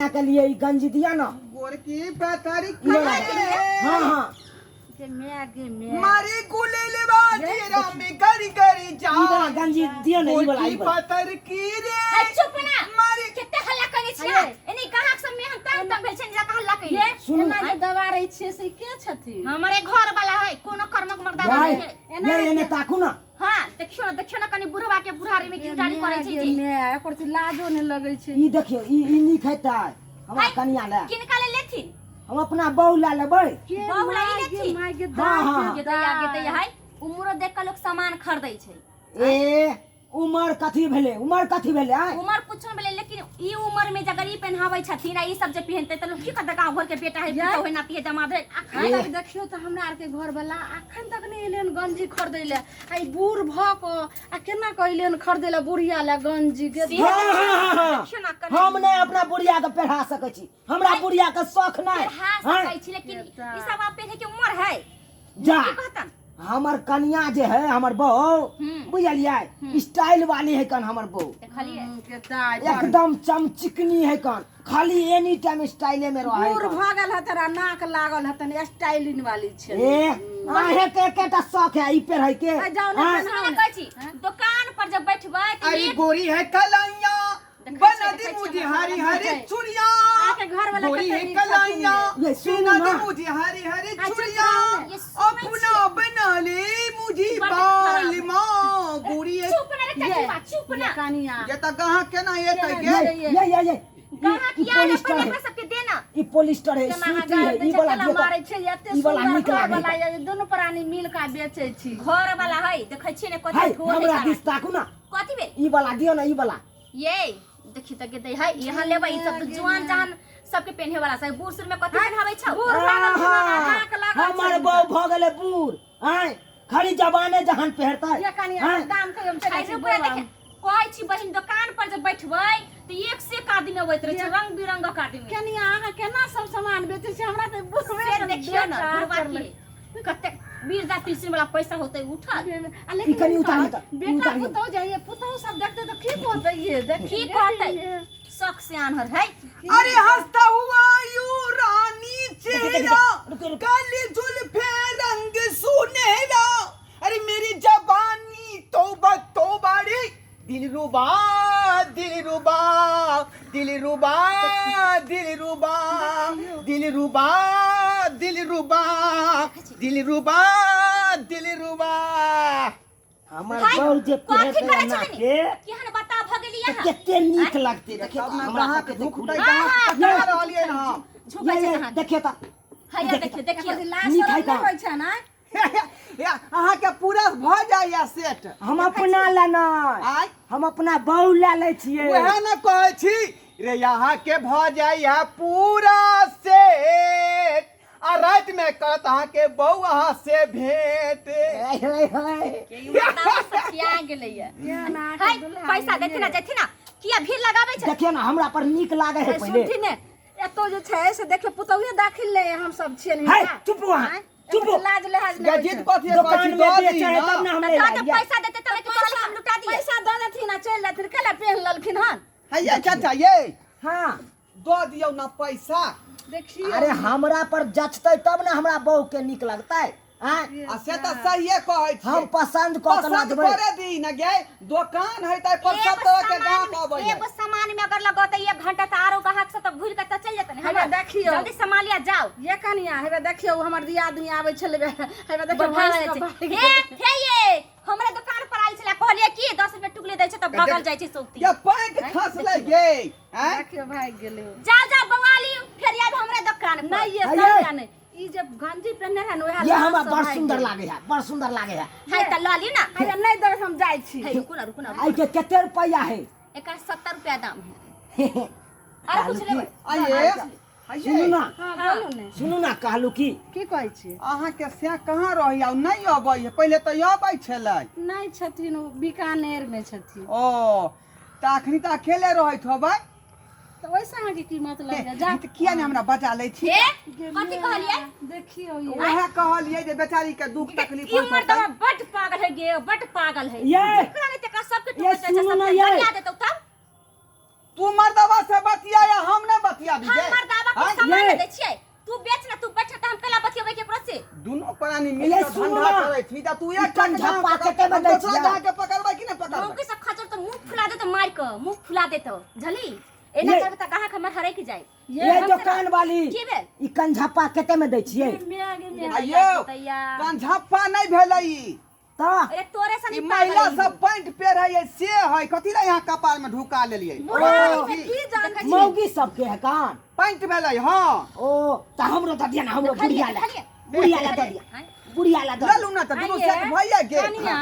के लिए गंजी दिया ना गोरकी पथरी हाँ हाँ मारी गुले ले बाजीरा में गरी गरी जा वाला गंजी दिया ना गोरकी पथर की रे चुप ना मारी केते हल्ला करे छियै एनी कहाँ सब में हम तंग भेल छै जका हल्ला कइले सुन एना जे दबा रही छियै से के छथि हमरे घर वाला है कोनो कर्मक मर्दा भाई नहीं ये ने ताकू ना हां देखियो ना कनी बुढ़वा के बुढ़ारी में गिरडारी करे छै जी ने एकर से लाजो ने लगै छै ई देखियो ई नी खैता हमरा कनिया ले किनका ले लेथिन हम अपना बहू ला लेबै बहु लाई लेथिन माय के हाँ, हाँ। के दैया है उम्र देख के लोग सामान खरीदै छै ए उमर कथी भेले आय उमर कुछो भेले लेकिन ई उमर में जगर ई पहनाबै छथिन आ ई सब जे पहनते त लोग की कहत गांव घर के बेटा है तो है नाती है जमाद है अखन तक देखियो त हमरा आर के घर वाला अखन तक नहीं एलेन गंजी खरीदै ले आई बूढ़ भ क आ केना कहलेन खरीदै ले बुढ़िया ले गंजी के देखियो ना कनी हम नहीं अपना बुढ़िया के पढ़ा सकै छी हमरा बुढ़िया के शौक नहीं हां सकै छी लेकिन ई सब आप पहने के उम्र है जा की कहतन हमर कनिया जे है हमर बहू बुझलियै स्टाइल वाली है कन हमर बहू देखलिए एकदम चमचिकनी है कन खाली एनी टाइम स्टाइले में रहे बूढ़ भ गेल ह तोरा नाक लागल ह तनी स्टाइलिंग वाली छै ए आहे के केटा शौक है ई पे है के जाओ ना सुना कहै छी दुकान पर जब बैठबै त अरे गोरी है कलाइया बना दी मुझे हरी हरी चूड़िया आके घर वाला गोरी है कतई कलाइया ये सुनो बना दी ना। मुझे हरी हरी चूड़िया ये सुनै अपना बना ले मुझे बाल मां गोरी है चुप ना रे चाची चुप ना कनिया ये तो कहां के ना ये तो ये कहां ई किया रे पोलिस्टर पहले है पर सबके देना ई पोलिस्टर है सूती है ई वाला केला मारै छै एते ई वाला सुंदर निक घर लागे वाला ये दुनु प्राणी मिल का बेचै छी घर वाला है देखै छी ने हाय कथि ढोल हमरा दिस ताकू ना कथि बे ई वाला दियो ना ई वाला ये देखि त के दे है यहाँ लेबै ई सब जवान जहान सबके पहने वाला छै बूढ़ सुर में कथि पहनाबै छौ हमर बहू भ गेले बूढ़ आय खड़ी जवाने जहान पहरता ये कनिया दाम के हम चलै आई छी रुपया देखे कहै छी बहिन दुकान पर जब बैठबै त एक से एक आदमी अबैत रहै छै रंग बिरंगक आदमी कनिया अहाँ केना सब सामान बेचै छी हमरा त बुझबे से देखियो ना बुढ़वा के कते बीरदा पिलसिन वाला पैसा होतै उठल ई कनी उतार बेटा पुतौ जाइए पुतौ सब देखते तो की कहते ये की कहतै शौक से आनहर है अरे हंसता हुआ यू रानी चेहरा काली जुल्फे रंग सुनहरा अरे मेरी जवानी तौबा तौबा रे दिलरुबा दिलरुबा दिलरुबा दिलरुबा दिलरुबा दिलरुबा दिलरुबा दिलरुबा हमर बहू जे कथि पहरता करे ना छथिन के केहन बता भ गेली यहाँ केते नीक लागते देखियो अपना हमरा कहां के के देखू धुकटै कहां कहां रहलिए ना झुकै छै कहां देखियो त हैया देखियो लास्ट नीक है नहीं का? होय छै ना अहाँ के पूरा भ जाइया सेट हम अपना ला नहीं आय हम अपना बहू ला ले छिए वह न कहै छी रे यहाँ के भ जाइया पूरा सेट आ रात में कहत अहाँ के बहू अहाँ से भेंट के यू बताओ सखिया गेलैया है पैसा देथिन ना जेथिन ना किया भीड़ लगाबै छै देखियो ना हमरा पर नीक लागे है पहले सुनथि ने एतो जे छै से देखियो पुतौए दाखिल ले हम सब छियै हाय चुप वहां चुप लाज लिहाज नहीं गजित कथी दुकान में बेचे है तब ना हमने तो लिया पैसा देते तले के तोरा हम लुटा दिए पैसा दे देथिन आ चल जाथिन केला पहन ललखिन हन हैया चाचा ये हां दो दियो ना पैसा देखियो अरे हमरा पर जचतै तब ना हमरा बहू के नीक लगतै हां आ से त सहिए कहै छी हम पसंद क के पसंद लगबै करे दी न गे दुकान है त पर सब तरह के गाहक आबै है एगो सामान में अगर लगौते 1 घंटा त आरो ग्राहक से त घुर के त चल जतन हेबे देखियो जल्दी संभालिया जाओ ये कनिया हेबे देखियो हमर दियादनी आबै छले हेबे देखियो भागल भागल छै हे ये हमरे दुकान पर आइल छला कहलिए की 10 रुपया टुकले दै छै त भागल जाइ छै सौती ये पैंट खसले गे हैं देखियो भाग गेले जा जा बंगाली फेर आब हमरे दुकान पर नहीं ये हैये। सब नहीं ई जब गंजी पहने है ओहा ये हमरा बड़ सुंदर लागे है बड़ सुंदर लागे है है त ल ली ना हैया नहीं देब हम जाइ छी है रुको ना आई के केते रुपया है एकर 70 रुपया दाम है अरे कुछ लेबै आइए सुनू ना हां बोलू ने सुनू ना कहलू की कहै छी अहाँ के से कहाँ रही आ नहीं अबै है पहले तो अबै छलै नहीं छथिन ओ बीकानेर में छथिन ओ त अखनी त अकेले रहैत होबै तो वैसा अहाँ के की मतलब है जा त किया ने हमरा बचा लै छी हे कथि कहलिए देखियो ये वह कहलिए जे बेचारी के दुख तकलीफ ई होइत मर्दवा होतै बड पागल है गे बड पागल है ये एकरा नहीं तका सबके ये टुकड़ा सुनो ना सबके ये। बढ़िया देतौ तब तू मर्दवा से बतिया या हम ने बतिया भी हम मर्दावा के हाँ? सामान ये। दे छियै तू बेच ना तू बैठ त हम कला बतियबै केकरो से दोनों प्राणी मिल ये के सुनो धंधा ना। करे छी तू ई एक कंझप्पा केते में दै छियै? के पकड़बै कि नहीं पकड़बै मौके से खचर त मुंह फुला दे त मार के मुंह फुला दे त झली एना ये- करबे त कहां हमर हरै के जाय ये दुकान वाली की भेल ई कंझप्पा केते में दै छियै आइयो कंझप्पा नहीं भेलै ई त अरे तोरे ई सनी महिला सब पैंट पहिरै से है कथि ला यहाँ कपार में ढुका लेलियै मौगी सबके है कान पैंट भेलै हां ओ त हमरो द दिया ना हमरो बुढ़िया ला दे दिया बुढ़िया ला दे ललू ना त दुनू सेट भइए गेल कनिया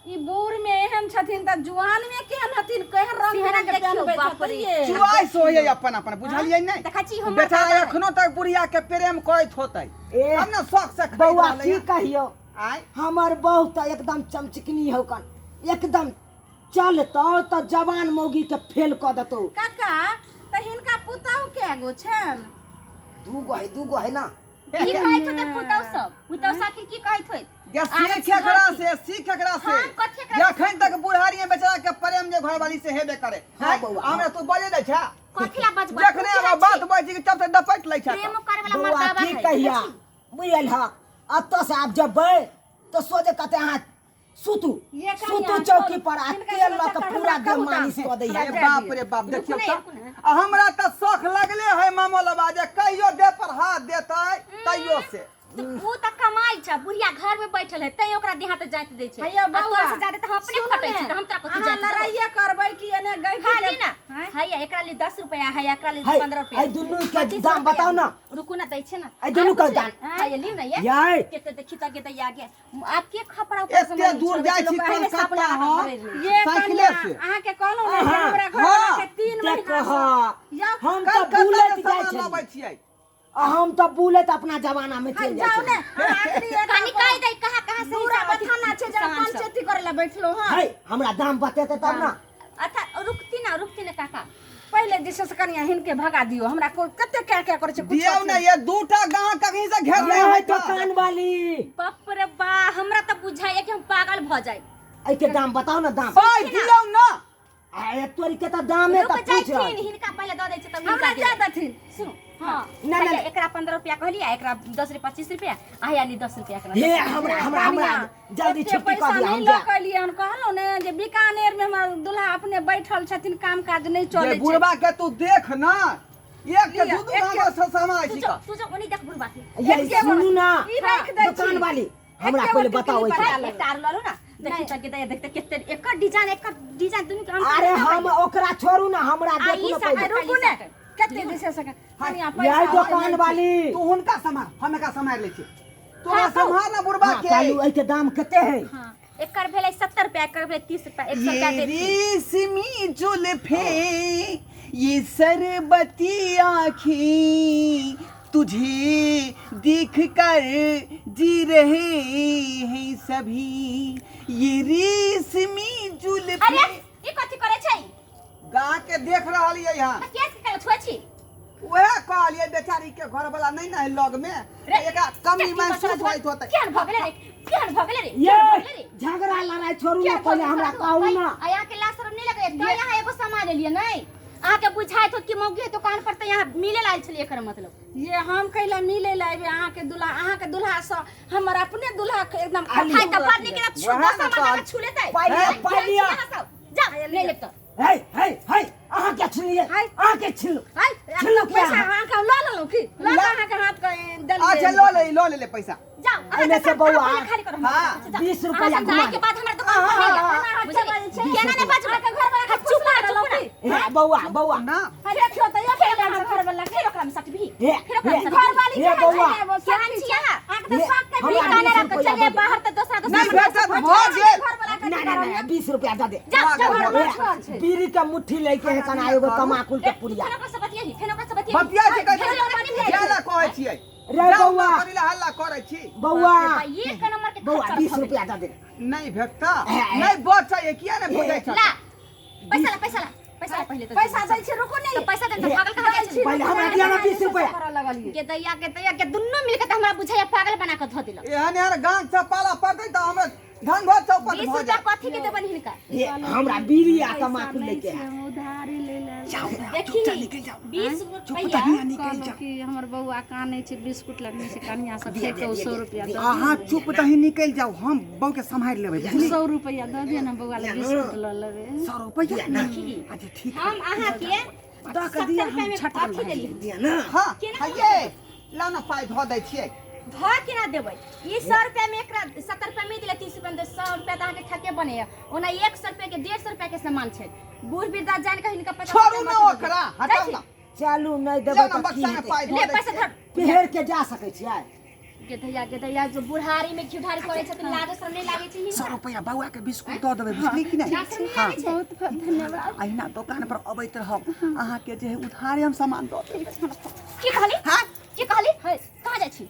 ई बूढ़ में एहन छथिन त जुआन में केहन हथिन केहन रंग सिहरा के देखियो, पहनबै बाप रे। छथिन चुआइस होइए अपन अपन बुझलियै नहीं देखा छी हम बेचारा एखनो तक बुढ़िया के प्रेम करैत होतै ए हम ना शौक से खरीद बौआ रहलै की हैं। कहियो आय हमर बहू त एकदम चमचकनी हो कन एकदम चलतो त जवान मौगी के फेल क देतो काका त हिनका पुतहु के गो छन दूगो है ना की कहैत होते पुतौ सब पुतौ साथी की कहैत होत या सीख एकरा से हाँ, कथी एकरा से? जखन तक बुढ़ारी में बेचारा के प्रेम जे घरवाली से हेबे करे हाँ, हाँ, बौआ, हमरा तू बजे दै छा कथिला बजबा जखने हमरा बात बजे कि तब से डपट लै छा प्रेम करे वाला बौआ मर्दावा की है कहिया बुझल हा अत से आप जबै तो सोचे कहते हां सुतू ये कहिया, सुतू चौकी पर आ हिनका तेल सबके ल के हमरा पूरा देह कहू त। मालिश क दै अरे है बाप रे बाप देखियो रुकू तो ना, आ हमरा त शौक लगले है मामूलबा जे कहियो देह पर हाथ देतै तैयो से तो वो त कमाई छ बुढ़िया घर में बैठल है तै ओकरा देहात जाइत दै छै हैया आ बौआ, तोरा से ज्यादा त हम अपने सुन खटै ने, छी त हम तोरा कथि अहाँ जाइत लड़ाइए करबै कि एने गई खाली ना हैया एकरा लिए 10 रुपया है एकरा लिए है 15 रुपया है दुनू के 25 दाम रुपया। बताओ ना रुकू ना दै छै ना है दुनू के दाम हैया लियो ना ये याय केते देखि त के त आगे आप के खपरा एते दूर जाइ छी कलकत्ता हम ये साइकिले कन्या से अहाँ के कहलहुँ ने हाँ, हमरा घर हाँ, वाला के 3 महीना देख से- या हम त कलकत्ता बुलेट के जाइ सामान लाबै छी छियै हम त बुलेट अपना जमाना में चल जाओ ने जाइ आखिरी एक कनी कह दे कहां से पूरा बथाना छै जरा पंचायती करे ला बैठलो हां है हमरा दाम बतेते तब ना अच्छा रुकती ना काका पहले दिशा से कनिया हिनके भगा दियो हमरा को कते क्या करे छै कुछ दियौ ना ये दूटा गांव कहीं से घेर ये है है दुकान वाली बाप रे बा हमरा त बुझाइए कि हम पागल भ जाए ऐ के दाम बताओ ना दाम पाई दियौ ना आ तोरी के त दामे त रुक पूछ जाइथिन हिनका पहले द दै छै तब हमरा ज्यादा थी सुनो हां ना, ना, ना। एकरा 15 रुपया कहली आ एकरा 10 रुपया 25 रुपया आ यानी 10 रुपया एकरा हे हमरा जल्दी एते छुट्टी पैसा कर दिया नहीं हम जा लकलिए हम कहलो ने जे बीकानेर में हमर दूल्हा अपने बैठल छथिन काम काज नहीं ये चले छै बुढ़वा के तू देख ना एक के लिया, दू एक गांव से समाज छी का तू जो ओनी देख बुढ़बा के ये सुनू ना ई राख दै छी। दुकान वाली हमरा एके पहले गो बताओ टिकली ऐसे। बता एक तार लो ना देखि त के देखते कितने एकर डिजाइन दुनु के अरे हम ओकरा छोड़ू ना हमरा आ, देखू ई ना सब पहले रुकू रुकू ने कते दिशा से कनिया यही पैसा दुकान वाली तू हुनका समार हम का समार ले छी तोरा हाँ, तो- संभाल ना बुढ़वा हाँ, के कालू ऐ के दाम कते है हां एकर भेलै 70 रुपया एकर भेलै 30 रुपया 100 रुपया ये दे रेशमी जुल्फे ये सरबती आँखें तुझे देख कर जी रहे हैं सभी ये रेशमी अरे जुल्फे ई कथि करे छै गा के देख रहल ये यहाँ त केस के छोड़ छी वह कहलिए बेचारी के घर वाला नहीं ना है लग में एक कमी महसूस होइत होते केहन भगले रे केहन भगले रे ये केहन भगले रे झगड़ा लड़ाई छोड़ू ना पहले हमरा कहू ना आ यहाँ के लाश नहीं लगे तो यहाँ एगो सामान लिए नहीं अहाँ के बुझाइत हो कि मौगी दुकान पर तो यहाँ मिले लाल छलिए एकर मतलब ये हम कैला मिले लाइबे अहाँ के दुल्हा से हमर अपने दुल्हा के एकदम आली। खाई त बाद निकला छु वहाँ दस सामान निकाल। का छू लेतै पहले जा ले ले तो है अहाँ के छलिए अहाँ के छिल हाय छिलो क्या? पैसा अहाँ के ला लेलो की ला के अहाँ के हाथ के दल अच्छा लो ले पैसा जा एने से बौआ खाली करो हाँ, 20 रुपया घुमा के बाद हमरा दुकान पर केना ने बच के घर वाला के चुप ना हे बौआ ना अरे क्यों तो ये फिर हमर घर वाला फिर ओकरा में सट भी हे फिर ओकरा में सट घर वाली हे बौआ केहन छी अहाँ आंख तो साफ के हमरा बीकाने 20 रख रुपया चले दे। बाहर त दोसरा नहीं दोसरा बेटा भऽ गेल घर वाला के ना 20 रुपया दे दे जा जा भाग, घर भाग, वाला बीड़ी का मुट्ठी लेके है कना एगो तमाकुल के पुड़िया फेन ओकरा से बतिया बतिया के कहै जाला कहै छियै रे बौआ करिला हल्ला करै छी बौआ ये के नंबर के बौआ 20 रुपया दे दे नहीं भेटता नहीं बचै किया ने बुझै छ ला पैसा ला पहले तो पैसा दै छी रुको तो नहीं पैसा दे तो पागल कहा जाय छी पहले हमरा दिया ना 20 रुपया कर लगलिए के दैया के दुन्नु मिल के त हमरा बुझाया पागल बना के धो दिलो एहन एहन गांग से पाला पड़तै त हमरा धन भर चौपट 20 भ रुपया जाय कथी के देबन हिनका ये हमरा बीड़ी आ तमाकुल लेके है उधारी ले ले देखी 20 रुपया कहलो कि हमर बउआ कानै छै बिस्कुट लगने से कनिया से फेंक के 100 रुपया दे अहाँ चुप तही निकल जाओ हम बहू के संभाल लेबै बुझली 100 रुपया दे दे ना बउआ ले बिस्कुट ल लेबे 100 रुपया अच्छा ठीक हम अहाँ के द के दिया हम छटा अथी देली दिया ना हां ये ला ना पाई ध दै छियै ध केना देबै ई 100 रुपया में एकरा 70 रुपया में दिले 30 रुपया में 100 रुपया त अहाँके ठके बने ओना 100 रुपया के 150 रुपया के सामान छै बूढ़ वृद्धा जान के हिनका पता छोड़ू ना ओकरा हटाऊ ना चालू नहीं देबै ना त की बक्सा में पाई ले ध पैसा दै धर पेहर के जा सकै छियै गेदैया जो बुढ़ारी में घिउढारी करे छथिन लाज शरम नहीं लागे छै 100 रुपया बउआ के बिस्कुट द देबै बुझली कि नहीं हां बहुत बहुत धन्यवाद अहिना दुकान पर अबैत रहब अहाँ के जे उधारे हम सामान द देबै की कहली हां की कहली कहाँ जाइ छी